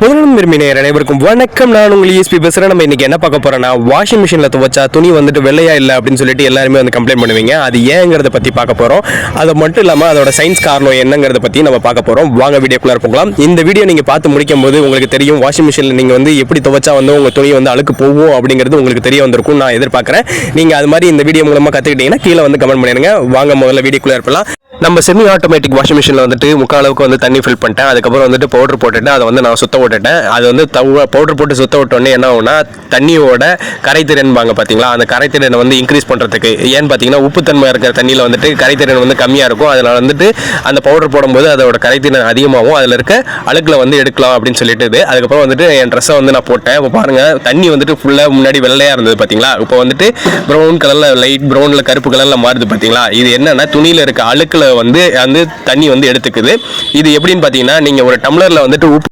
அனைவருக்கும் வணக்கம். நான் உங்கள் ESP பேசுகிறேன். நம்ம இன்னைக்கு என்ன பார்க்க போறோம்னா, வாஷிங் மிஷினில் துவைச்சா துணி வந்துட்டு வெள்ளையா இல்லை அப்படின்னு சொல்லிட்டு எல்லாருமே வந்து கம்ப்ளைண்ட் பண்ணுவீங்க. அது ஏங்கிறத பற்றி பார்க்க போகிறோம். அது மட்டும் இல்லாமல் அதோட சயின்ஸ் காரணம் என்னங்கிறத பற்றி நம்ம பார்க்க போகிறோம். வாங்க வீடியோக்குள்ளே போகலாம். இந்த வீடியோ நீங்கள் பார்த்து முடிக்கும் போது உங்களுக்கு தெரியும் வாஷிங் மிஷினில் நீங்கள் வந்து எப்படி துவைச்சா வந்து உங்கள் துணி வந்து அழுக்கு போகும் அப்படிங்கிறது உங்களுக்கு தெரிய வந்திருக்கும் நான் எதிர்பார்க்குறேன். நீங்கள் அது மாதிரி இந்த வீடியோ மூலமாக கற்றுக்கிட்டீங்கன்னா கீழே வந்து கமெண்ட் பண்ணிடுங்க. வாங்க முதல்ல வீடியோக்குள்ளே இருக்கலாம். நம்ம செமி ஆட்டோமேட்டிக் வாஷிங் மிஷினில் வந்துட்டு முக்கால் அளவுக்கு வந்து தண்ணி ஃபில் பண்ணிட்டேன். அதுக்கப்புறம் வந்துட்டு பவுடர் போட்டுட்டு அதை வந்து நான் சுத்த விட்டுட்டேன். அது வந்து பவுடர் போட்டு சுத்த விட்டோன்னே என்ன ஆகும்னா, தண்ணியோட கரைத்திறன்பாங்க பார்த்தீங்களா, அந்த கரைத்திறனை வந்து இன்க்ரீஸ் பண்ணுறதுக்கு. ஏன்னு பார்த்தீங்கன்னா, உப்புத்தன்மை இருக்கிற தண்ணியில் வந்துட்டு கரைத்திறன் வந்து கம்மியாக இருக்கும். அதனால் வந்துட்டு அந்த பவுடர் போடும்போது அதோட கரைத்திறன் அதிகமாகவும் அதில் இருக்க அழுக்கில் வந்து எடுக்கலாம் அப்படின்னு சொல்லிட்டு அதுக்கப்புறம் வந்துட்டு என் ட்ரெஸ்ஸை வந்து நான் போட்டேன். இப்போ பாருங்கள், தண்ணி வந்துட்டு ஃபுல்லாக முன்னாடி வெள்ளையாக இருந்தது பார்த்தீங்களா, இப்போ வந்துட்டு ப்ரௌன் கலரில் லைட் ப்ரௌனில் கருப்பு கலரில் மாறுது பார்த்தீங்களா. இது என்னன்னா, துணியில் இருக்க அழுக்கில் வந்து தண்ணி வந்து எடுத்துக்குது. இது எப்படின்னு பார்த்தீங்கன்னா, நீங்கள் ஒரு டம்ளரில் வந்துட்டு உப்பு